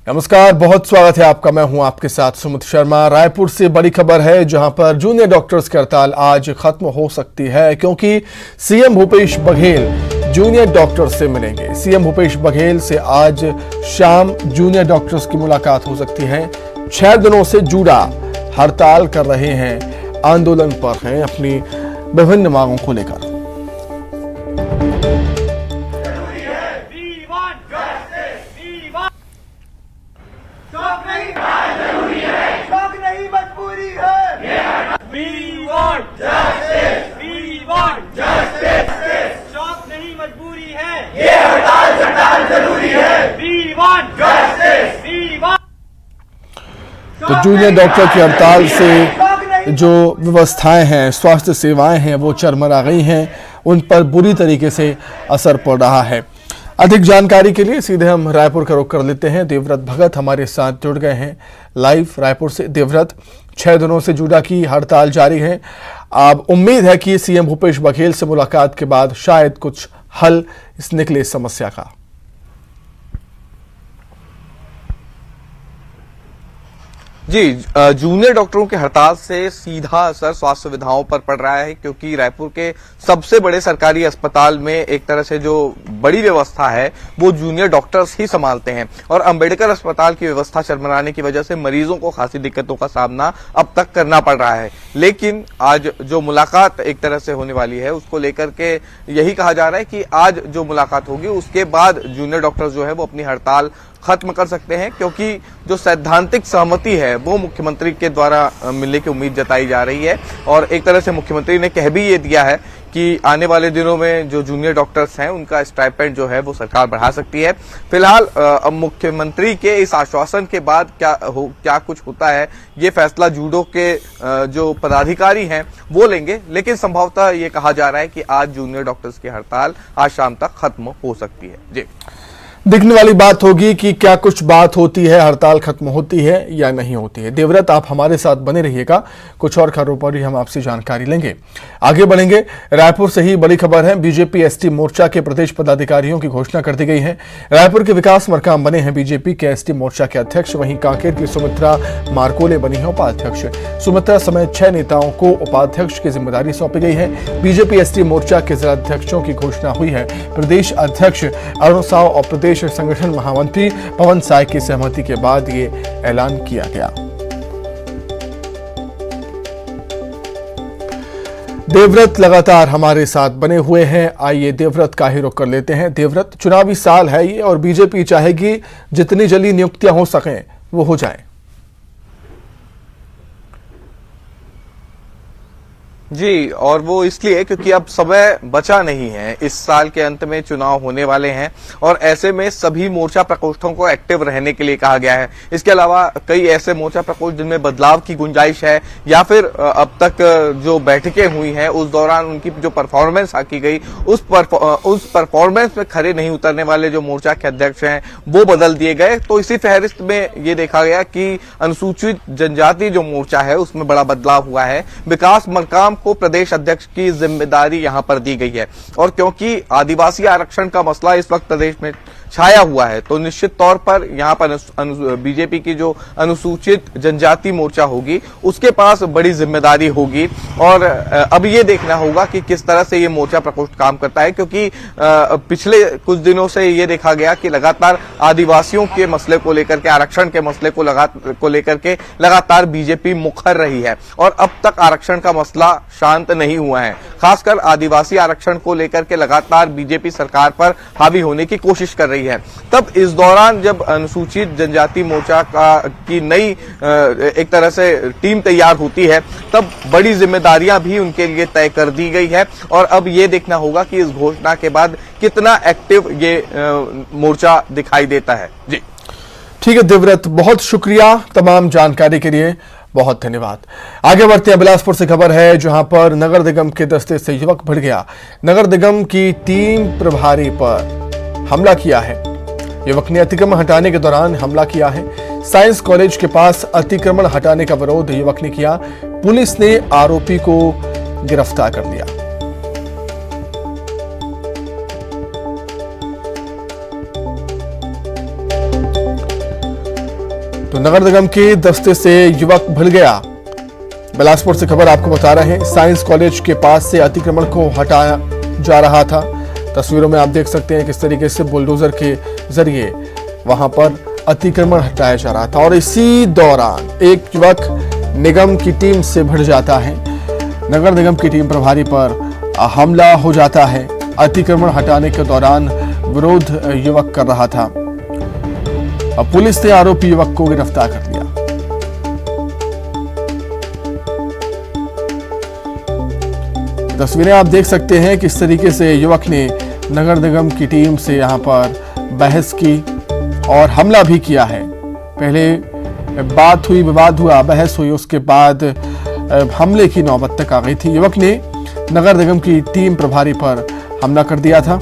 नमस्कार, बहुत स्वागत है आपका। मैं हूं आपके साथ सुमित शर्मा। रायपुर से बड़ी खबर है, जहां पर जूनियर डॉक्टर्स की हड़ताल आज खत्म हो सकती है, क्योंकि CM Bhupesh Baghel junior doctors से मिलेंगे। सीएम भूपेश बघेल से आज शाम जूनियर डॉक्टर्स की मुलाकात हो सकती है। 6 दिनों से जुड़ा हड़ताल कर रहे हैं, आंदोलन पर हैं अपनी विभिन्न मांगों को लेकर। तो जूनियर डॉक्टर की हड़ताल से जो व्यवस्थाएं हैं, स्वास्थ्य सेवाएं हैं, वो चरमरा गई हैं। उन पर बुरी तरीके से असर पड़ रहा है। अधिक जानकारी के लिए सीधे हम रायपुर का रुख कर लेते हैं। देवव्रत भगत हमारे साथ जुड़ गए हैं लाइव रायपुर से। देवव्रत, 6 दिनों से जूडा की हड़ताल जारी है। अब उम्मीद है कि सीएम भूपेश बघेल से मुलाकात के बाद शायद कुछ हल इस निकले इस समस्या का। जी, जूनियर डॉक्टरों के हड़ताल से सीधा असर स्वास्थ्य सुविधाओं पर पड़ रहा है, क्योंकि रायपुर के सबसे बड़े सरकारी अस्पताल में एक तरह से जो बड़ी व्यवस्था है वो जूनियर डॉक्टर्स ही संभालते हैं, और अंबेडकर अस्पताल की व्यवस्था चरमराने की वजह से मरीजों को खासी दिक्कतों का सामना अब तक करना पड़ रहा है। लेकिन आज जो मुलाकात एक तरह से होने वाली है, उसको लेकर के यही कहा जा रहा है कि आज जो मुलाकात होगी उसके बाद जूनियर डॉक्टर्स जो है वो अपनी हड़ताल खत्म कर सकते हैं, क्योंकि जो सैद्धांतिक सहमति है वो मुख्यमंत्री के द्वारा मिलने की उम्मीद जताई जा रही है। और एक तरह से मुख्यमंत्री ने कह भी ये दिया है कि आने वाले दिनों में जो जूनियर डॉक्टर्स हैं उनका स्टाइपेंड जो है वो सरकार बढ़ा सकती है। फिलहाल अब मुख्यमंत्री के इस आश्वासन के बाद क्या कुछ होता है, ये फैसला जूडो के जो पदाधिकारी हैं वो लेंगे। लेकिन संभवतः ये कहा जा रहा है कि आज जूनियर डॉक्टर्स की हड़ताल आज शाम तक खत्म हो सकती है। जी, देखने वाली बात होगी कि क्या कुछ बात होती है, हड़ताल खत्म होती है या नहीं होती है। देवव्रत, आप हमारे साथ बने रहिएगा, कुछ और खबरों पर ही हम आपसे जानकारी लेंगे। आगे बढ़ेंगे। रायपुर से ही बड़ी खबर है, बीजेपी एसटी मोर्चा के प्रदेश पदाधिकारियों की घोषणा कर दी गई है। रायपुर के विकास मरकाम बने हैं बीजेपी के एसटी मोर्चा के अध्यक्ष। वहीं कांकेर की सुमित्रा मारकोले बनी है उपाध्यक्ष। सुमित्रा समेत 6 नेताओं को उपाध्यक्ष की जिम्मेदारी सौंपी गई है। बीजेपी एसटी मोर्चा के जिलाध्यक्षों की घोषणा हुई है। प्रदेश अध्यक्ष अरुण साव और प्रदेश संगठन महामंत्री पवन साय की सहमति के बाद ये ऐलान किया गया। देवव्रत लगातार हमारे साथ बने हुए हैं। आइए देवव्रत का ही रुख कर लेते हैं। देवव्रत, चुनावी साल है ये और बीजेपी चाहेगी जितनी जल्दी नियुक्तियां हो सकें वो हो जाएं। जी, और वो इसलिए क्योंकि अब समय बचा नहीं है। इस साल के अंत में चुनाव होने वाले हैं और ऐसे में सभी मोर्चा प्रकोष्ठों को एक्टिव रहने के लिए कहा गया है। इसके अलावा कई ऐसे मोर्चा प्रकोष्ठ जिनमें बदलाव की गुंजाइश है, या फिर अब तक जो बैठकें हुई हैं उस दौरान उनकी जो परफॉर्मेंस आकी गई उस परफॉर्मेंस में खरे नहीं उतरने वाले जो मोर्चा के अध्यक्ष हैं वो बदल दिए गए। तो इसी फहरिस्त में ये देखा गया कि अनुसूचित जनजाति जो मोर्चा है उसमें बड़ा बदलाव हुआ है। विकास मरकाम को प्रदेश अध्यक्ष की जिम्मेदारी यहां पर दी गई है, और क्योंकि आदिवासी आरक्षण का मसला इस वक्त प्रदेश में छाया हुआ है, तो निश्चित तौर पर यहां पर बीजेपी की जो अनुसूचित जनजाति मोर्चा होगी उसके पास बड़ी जिम्मेदारी होगी। और अब ये देखना होगा कि किस तरह से ये मोर्चा प्रकोष्ठ काम करता है, क्योंकि पिछले कुछ दिनों से ये देखा गया कि लगातार आदिवासियों के मसले को लेकर के, आरक्षण के मसले को लेकर के लगातार बीजेपी मुखर रही है, और अब तक आरक्षण का मसला शांत नहीं हुआ है। खासकर आदिवासी आरक्षण को लेकर के लगातार बीजेपी सरकार पर हावी होने की कोशिश कर रही है। तब इस दौरान जब अनुसूचित जनजाति मोर्चा की नई एक तरह से टीम तैयार होती है, तब बड़ी जिम्मेदारियां भी उनके लिए तय कर दी गई है। और अब ये देखना होगा कि इस घोषणा के बाद कितना एक्टिव ये मोर्चा दिखाई देता है। जी ठीक है देवव्रत, बहुत शुक्रिया तमाम जानकारी के लिए, बहुत धन्यवाद। आगे बढ़ते हैं। बिलासपुर से खबर है, जहां पर नगर निगम के दस्ते से युवक भिड़ गया। नगर निगम की टीम प्रभारी पर हमला किया है। युवक ने अतिक्रमण हटाने के दौरान हमला किया है। साइंस कॉलेज के पास अतिक्रमण हटाने का विरोध युवक ने किया। पुलिस ने आरोपी को गिरफ्तार कर लिया। तो नगर निगम के दस्ते से युवक भूल गया। बिलासपुर से खबर आपको बता रहे हैं, साइंस कॉलेज के पास से अतिक्रमण को हटाया जा रहा था। तस्वीरों में आप देख सकते हैं किस तरीके से बुलडोजर के जरिए वहां पर अतिक्रमण हटाया जा रहा था और इसी दौरान एक युवक निगम की टीम से भिड़ जाता है। नगर निगम की टीम प्रभारी पर हमला हो जाता है। अतिक्रमण हटाने के दौरान विरोध युवक कर रहा था। अब पुलिस ने आरोपी युवक को गिरफ्तार कर लिया। तस्वीरें आप देख सकते हैं किस तरीके से युवक ने नगर निगम की टीम से यहां पर बहस की और हमला भी किया है। पहले बात हुई, विवाद हुआ, बहस हुई, उसके बाद हमले की नौबत तक आ गई थी। युवक ने नगर निगम की टीम प्रभारी पर हमला कर दिया था।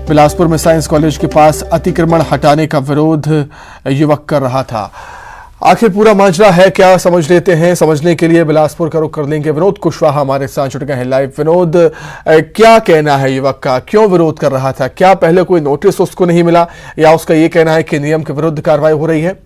बिलासपुर में साइंस कॉलेज के पास अतिक्रमण हटाने का विरोध युवक कर रहा था। आखिर पूरा माजरा है क्या, समझ लेते हैं। समझने के लिए बिलासपुर का रुख कर लेंगे। विनोद कुशवाहा हमारे साथ जुड़ गए हैं लाइव। विनोद, क्या कहना है युवक का, क्यों विरोध कर रहा था? क्या पहले कोई नोटिस उसको नहीं मिला या उसका ये कहना है कि नियम के विरुद्ध कार्रवाई हो रही है?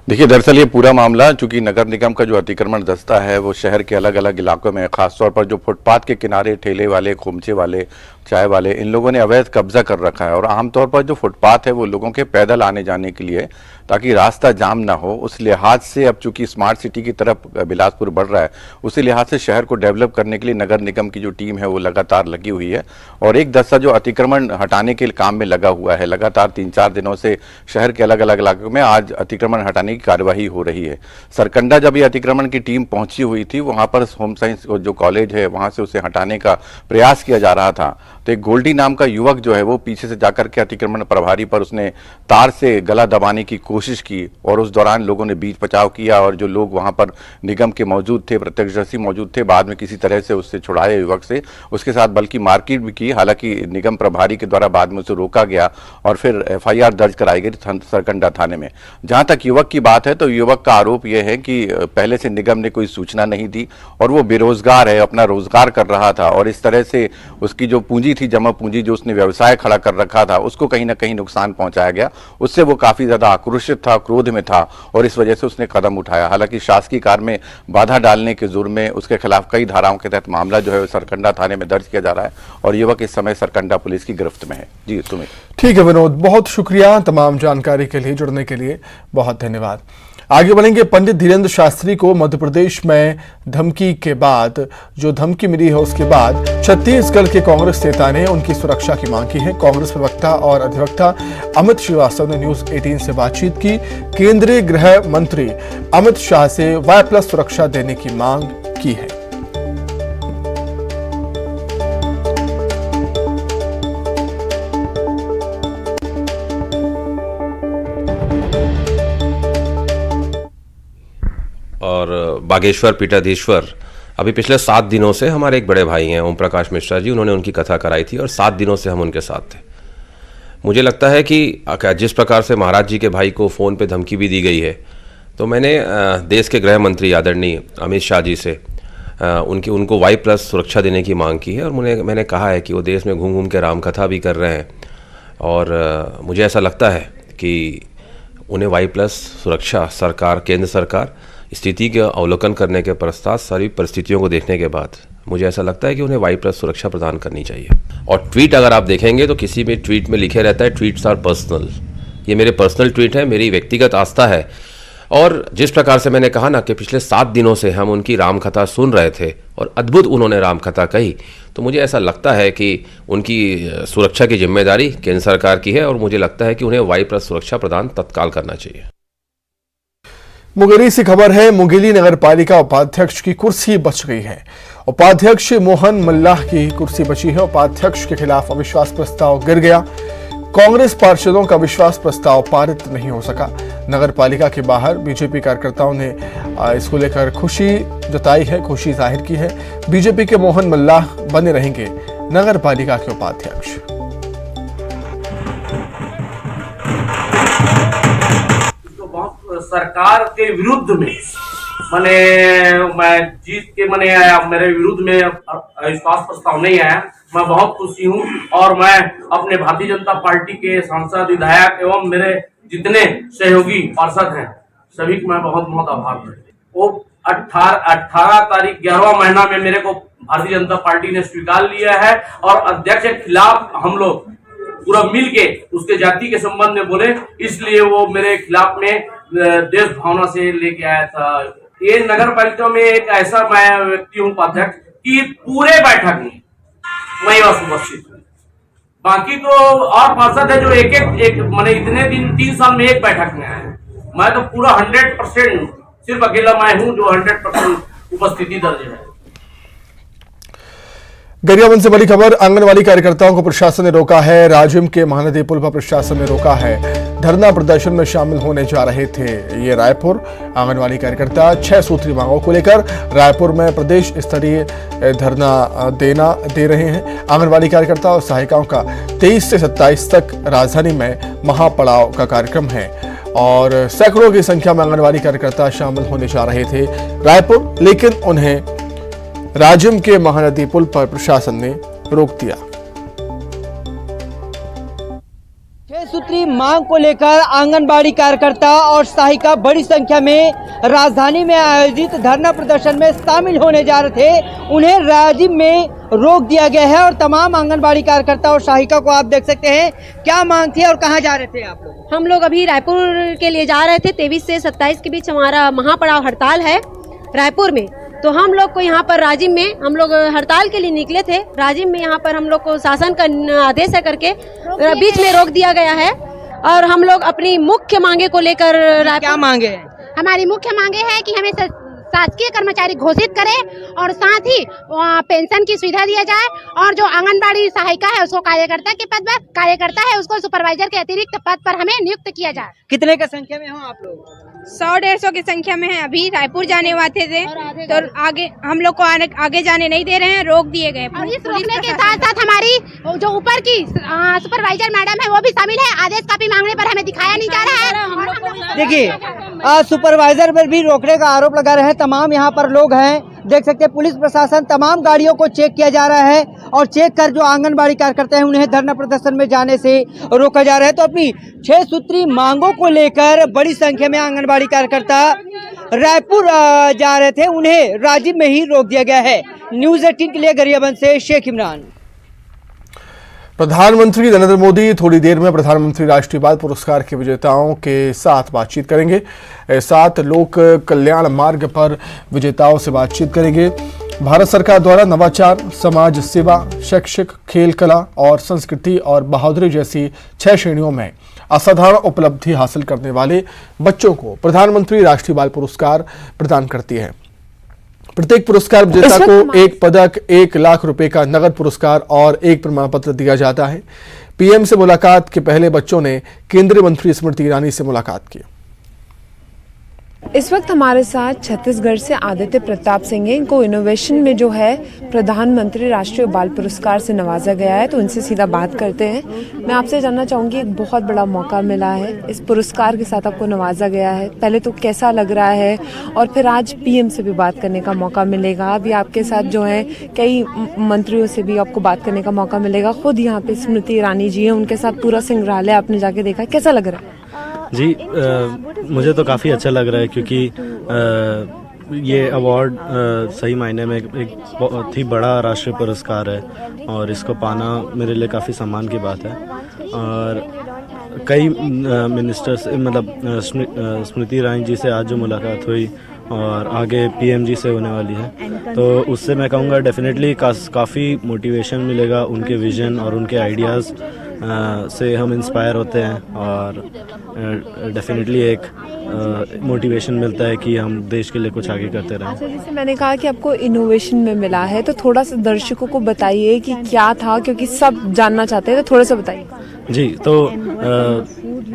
देखिए, दरअसल ये पूरा मामला, चूंकि नगर निगम का जो अतिक्रमण दस्ता है वो शहर के अलग अलग इलाकों में, खासतौर पर जो फुटपाथ के किनारे ठेले वाले, खोमचे वाले, चाय वाले, इन लोगों ने अवैध कब्जा कर रखा है। और आमतौर पर जो फुटपाथ है वो लोगों के पैदल आने जाने के लिए, ताकि रास्ता जाम ना हो, उस लिहाज से अब चूंकि स्मार्ट सिटी की तरफ बिलासपुर बढ़ रहा है, उसी लिहाज से शहर को डेवलप करने के लिए नगर निगम की जो टीम है वो लगातार लगी हुई है। और एक दस्ता जो अतिक्रमण हटाने के काम में लगा हुआ है, लगातार 3-4 दिनों से शहर के अलग अलग इलाकों में आज अतिक्रमण हटाने की कार्यवाही हो रही है। सरकंडा जब ये अतिक्रमण की टीम पहुंची हुई थी, वहां पर होम साइंस जो कॉलेज है वहां से उसे हटाने का प्रयास किया जा रहा था। तो एक गोल्डी नाम का युवक जो है वो पीछे से जाकर के अतिक्रमण प्रभारी पर उसने तार से गला दबाने की कोशिश की और उस दौरान लोगों ने बीच बचाव किया और जो लोग वहां पर निगम के मौजूद थे, प्रत्यक्षदर्शी मौजूद थे, बाद में किसी तरह से उससे छुड़ाए युवक से, उसके साथ बल्कि मारपीट भी की। हालांकि निगम प्रभारी के द्वारा बाद में उसे रोका गया और फिर FIR दर्ज कराई गई सरकंडा थाने में। जहां तक युवक की बात है तो युवक का आरोप यह है कि पहले से निगम ने कोई सूचना नहीं दी और वो बेरोजगार है, अपना रोजगार कर रहा था और इस तरह से उसकी जो पूंजी थी, जमा पूंजी जो उसने व्यवसाय खड़ा कर रखा था, उसको कहीं ना कहीं नुकसान पहुंचाया गया। उससे वो काफी ज्यादा आक्रोशित था, क्रोध में था और इस वजह से उसने कदम उठाया। हालांकि शासकीय कार्य में बाधा डालने के जुर्म में उसके खिलाफ कई धाराओं के तहत मामला जो है सरकंडा थाने में दर्ज किया जा रहा है और युवक इस समय सरकंडा पुलिस की गिरफ्त में है। जी सुमित। ठीक है विनोद, बहुत शुक्रिया तमाम जानकारी के लिए, जुड़ने के लिए बहुत धन्यवाद। आगे बढ़ेंगे। पंडित धीरेन्द्र शास्त्री को मध्य प्रदेश में धमकी के बाद, जो धमकी मिली है उसके बाद छत्तीसगढ़ के कांग्रेस नेता ने उनकी सुरक्षा की मांग की है। कांग्रेस प्रवक्ता और अधिवक्ता अमित श्रीवास्तव ने न्यूज 18 से बातचीत की। केंद्रीय गृह मंत्री अमित शाह से Y+ सुरक्षा देने की मांग की है। और बागेश्वर पीठाधीश्वर अभी पिछले 7 दिनों से हमारे एक बड़े भाई हैं ओम प्रकाश मिश्रा जी, उन्होंने उनकी कथा कराई थी और 7 दिनों से हम उनके साथ थे। मुझे लगता है कि जिस प्रकार से महाराज जी के भाई को फ़ोन पे धमकी भी दी गई है, तो मैंने देश के गृह मंत्री आदरणीय अमित शाह जी से उनको Y+ सुरक्षा देने की मांग की है और मैंने कहा है कि वो देश में घूम घूम के राम कथा भी कर रहे हैं और मुझे ऐसा लगता है कि उन्हें Y+ सुरक्षा सरकार, केंद्र सरकार स्थिति के अवलोकन करने के पश्चात, सारी परिस्थितियों को देखने के बाद मुझे ऐसा लगता है कि उन्हें Y+ सुरक्षा प्रदान करनी चाहिए। और ट्वीट अगर आप देखेंगे तो किसी भी ट्वीट में लिखे रहता है ट्वीट्स आर पर्सनल। ये मेरे पर्सनल ट्वीट है, मेरी व्यक्तिगत आस्था है। और जिस प्रकार से मैंने कहा ना कि पिछले 7 दिनों से हम उनकी रामकथा सुन रहे थे और अद्भुत उन्होंने रामकथा कही, तो मुझे ऐसा लगता है कि उनकी सुरक्षा की जिम्मेदारी केंद्र सरकार की है और मुझे लगता है कि उन्हें Y+ सुरक्षा प्रदान तत्काल करना चाहिए। मुंगेली से खबर है। मुंगेली नगर पालिका उपाध्यक्ष की कुर्सी बच गई है। उपाध्यक्ष मोहन मल्लाह की कुर्सी बची है। उपाध्यक्ष के खिलाफ अविश्वास प्रस्ताव गिर गया। कांग्रेस पार्षदों का विश्वास प्रस्ताव पारित नहीं हो सका। नगर पालिका के बाहर बीजेपी कार्यकर्ताओं ने इसको लेकर खुशी जताई है, खुशी जाहिर की है। बीजेपी के मोहन मल्लाह बने रहेंगे नगर पालिका के उपाध्यक्ष। सरकार के विरुद्ध में मैं जीत के मेरे विरुद्ध में अविश्वास प्रस्ताव नहीं आया। मैं बहुत खुशी हूँ और मैं अपने भारतीय जनता पार्टी के सांसद, विधायक एवं मेरे जितने सहयोगी पार्षद हैं सभी को मैं बहुत बहुत आभार करता हूँ। वो 18 तारीख 11वां महीना में मेरे को भारतीय जनता पार्टी ने स्वीकार लिया है और अध्यक्ष के खिलाफ हम लोग पूरा मिल के उसके जाति के संबंध में बोले, इसलिए वो मेरे खिलाफ में देश भावना से लेके आया था। ये नगर पालिका में एक ऐसा मैं व्यक्ति हूँ उपाध्यक्ष कि पूरे बैठक में मैं उपस्थित हूँ। बाकी तो और पार्षद है जो एक इतने दिन 3 साल में एक बैठक में आए। मैं तो पूरा 100% सिर्फ अकेला मैं हूँ जो 100% उपस्थिति दर्ज है। गरियाबंद से बड़ी खबर, आंगनवाड़ी कार्यकर्ताओं को प्रशासन ने रोका है। राजिम के महानदी पुल पर प्रशासन ने रोका है। धरना प्रदर्शन में शामिल होने जा रहे थे ये रायपुर आंगनवाड़ी कार्यकर्ता 6 सूत्री मांगों को लेकर रायपुर में प्रदेश स्तरीय धरना दे रहे हैं। आंगनवाड़ी कार्यकर्ता और सहायिकाओं का 23 से 27 तक राजधानी में महापड़ाव का कार्यक्रम है और सैकड़ों की संख्या में आंगनवाड़ी कार्यकर्ता शामिल होने जा रहे थे रायपुर, लेकिन उन्हें राजिम के महानदी पुल पर प्रशासन ने रोक दिया। 6 सूत्री मांग को लेकर आंगनबाड़ी कार्यकर्ता और सहायिका बड़ी संख्या में राजधानी में आयोजित धरना प्रदर्शन में शामिल होने जा रहे थे। उन्हें राजिम में रोक दिया गया है और तमाम आंगनबाड़ी कार्यकर्ता और सहायिका को आप देख सकते हैं। क्या मांग थी और कहां जा रहे थे आप लोग? हम लोग अभी रायपुर के लिए जा रहे थे। 23 से 27 के बीच हमारा महापड़ाव हड़ताल है रायपुर में। तो हम लोग को यहाँ पर राजिम में हम लोग हड़ताल के लिए निकले थे। राजिम में यहाँ पर हम लोग को शासन का आदेश है करके बीच में रोक दिया गया है और हम लोग अपनी मुख्य मांगे को लेकर क्या मांगे हैं? हमारी मुख्य मांगे है कि हमें शासकीय कर्मचारी घोषित करें और साथ ही पेंशन की सुविधा दिया जाए और जो आंगनबाड़ी सहायिका है उसको कार्यकर्ता के पद पर, कार्यकर्ता है उसको सुपरवाइजर के अतिरिक्त पद पर हमें नियुक्त किया जाए। कितने की संख्या में हो आप लोग? 100-150 की संख्या में है। अभी रायपुर जाने वाले थे तो आगे हम लोग को आगे जाने नहीं दे रहे हैं, रोक दिए गए। और इस रोकने के साथ साथ हमारी जो ऊपर की सुपरवाइजर मैडम है वो भी शामिल है। आदेश कॉपी मांगने पर हमें दिखाया नहीं जा रहा है। देखिए सुपरवाइजर पर भी रोकने का आरोप लगा रहे हैं। तमाम यहाँ पर लोग हैं, देख सकते हैं। पुलिस प्रशासन तमाम गाड़ियों को चेक किया जा रहा है और चेक कर जो आंगनबाड़ी कार्यकर्ता हैं उन्हें धरना प्रदर्शन में जाने से रोका जा रहा है। तो अपनी 6 सूत्री मांगों को लेकर बड़ी संख्या में आंगनबाड़ी कार्यकर्ता रायपुर जा रहे थे, उन्हें राजिम में ही रोक दिया गया है। न्यूज़ 18 के लिए गरियाबंद से शेख इमरान। प्रधानमंत्री नरेंद्र मोदी थोड़ी देर में प्रधानमंत्री राष्ट्रीय बाल पुरस्कार के विजेताओं के साथ बातचीत करेंगे। साथ लोक कल्याण मार्ग पर विजेताओं से बातचीत करेंगे। भारत सरकार द्वारा नवाचार, समाज सेवा, शैक्षिक, खेल, कला और संस्कृति और बहादुरी जैसी 6 श्रेणियों में असाधारण उपलब्धि हासिल करने वाले बच्चों को प्रधानमंत्री राष्ट्रीय बाल पुरस्कार प्रदान करती है। प्रत्येक पुरस्कार विजेता को 1 पदक, 1 लाख रुपए का नगद पुरस्कार और 1 प्रमाण पत्र दिया जाता है। पीएम से मुलाकात के पहले बच्चों ने केंद्रीय मंत्री स्मृति ईरानी से मुलाकात की। इस वक्त हमारे साथ छत्तीसगढ़ से आदित्य प्रताप सिंह हैं। इनको इनोवेशन में जो है प्रधानमंत्री राष्ट्रीय बाल पुरस्कार से नवाजा गया है, तो उनसे सीधा बात करते हैं। मैं आपसे जानना चाहूंगी, एक बहुत बड़ा मौका मिला है, इस पुरस्कार के साथ आपको नवाजा गया है, पहले तो कैसा लग रहा है और फिर आज पीएम से भी बात करने का मौका मिलेगा। अभी आपके साथ जो है कई मंत्रियों से भी आपको बात करने का मौका मिलेगा। खुद यहाँ पे स्मृति ईरानी जी है, उनके साथ पूरा संग्रहालय आपने जाके देखा, कैसा लग रहा है? जी मुझे तो काफ़ी अच्छा लग रहा है क्योंकि ये अवार्ड सही मायने में एक बहुत ही बड़ा राष्ट्रीय पुरस्कार है और इसको पाना मेरे लिए काफ़ी सम्मान की बात है। और कई मिनिस्टर्स मतलब स्मृति ईरानी जी से आज जो मुलाकात हुई और आगे पीएम जी से होने वाली है, तो उससे मैं कहूँगा डेफिनेटली काफ़ी मोटिवेशन मिलेगा। उनके विजन और उनके आइडियाज़ से हम इंस्पायर होते हैं और डेफिनेटली एक मोटिवेशन मिलता है कि हम देश के लिए कुछ आगे करते रहें। अच्छा, जैसे मैंने कहा कि आपको इनोवेशन में मिला है, तो थोड़ा सा दर्शकों को बताइए कि क्या था, क्योंकि सब जानना चाहते हैं, तो थोड़ा सा बताइए। जी, तो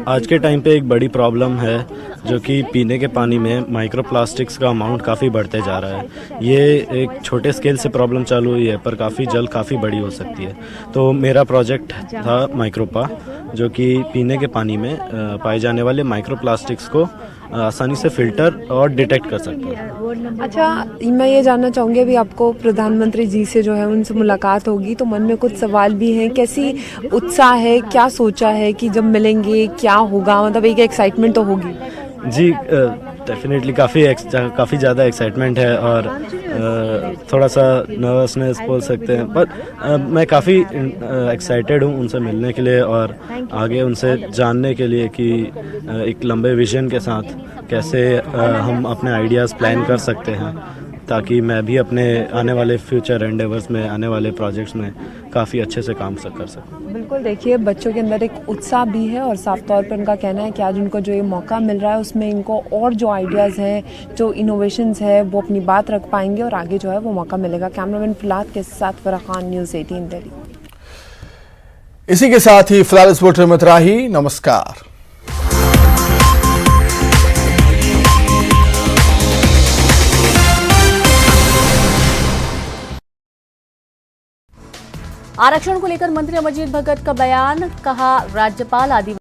आज के टाइम पे एक बड़ी प्रॉब्लम है जो कि पीने के पानी में माइक्रोप्लास्टिक्स का अमाउंट काफ़ी बढ़ते जा रहा है। ये एक छोटे स्केल से प्रॉब्लम चालू हुई है पर काफ़ी जल्द काफ़ी बड़ी हो सकती है। तो मेरा प्रोजेक्ट था माइक्रोपा, जो कि पीने के पानी में पाए जाने वाले माइक्रोप्लास्टिक्स को आसानी से फिल्टर और डिटेक्ट कर सकते हैं। अच्छा, मैं ये जानना चाहूँगी, अभी आपको प्रधानमंत्री जी से जो है उनसे मुलाकात होगी तो मन में कुछ सवाल भी हैं, कैसी उत्साह है, क्या सोचा है कि जब मिलेंगे क्या होगा, मतलब एक एक्साइटमेंट तो होगी। जी डेफिनेटली काफ़ी ज़्यादा एक्साइटमेंट है और थोड़ा सा नर्वसनेस बोल सकते हैं, पर मैं काफ़ी एक्साइटेड हूँ उनसे मिलने के लिए और आगे उनसे जानने के लिए कि एक लंबे विजन के साथ कैसे हम अपने आइडियाज़ प्लान कर सकते हैं, ताकि मैं भी अपने आने वाले फ्यूचर एंडेवर्स में, आने वाले प्रोजेक्ट्स में काफ़ी अच्छे से काम कर सकूं। बिल्कुल, देखिए बच्चों के अंदर एक उत्साह भी है और साफ तौर पर उनका कहना है कि आज उनको जो ये मौका मिल रहा है उसमें इनको और जो आइडियाज़ हैं, जो इनोवेशंस है, वो अपनी बात रख पाएंगे और आगे जो है वो मौका मिलेगा। कैमरामैन फलाद के साथ फराह खान, न्यूज़ 18 दिल्ली। इसी के साथ ही फिलहाल इस बुलेटिन में इतना ही। नमस्कार। आरक्षण को लेकर मंत्री अमरजीत भगत का बयान, कहा राज्यपाल आदिवासी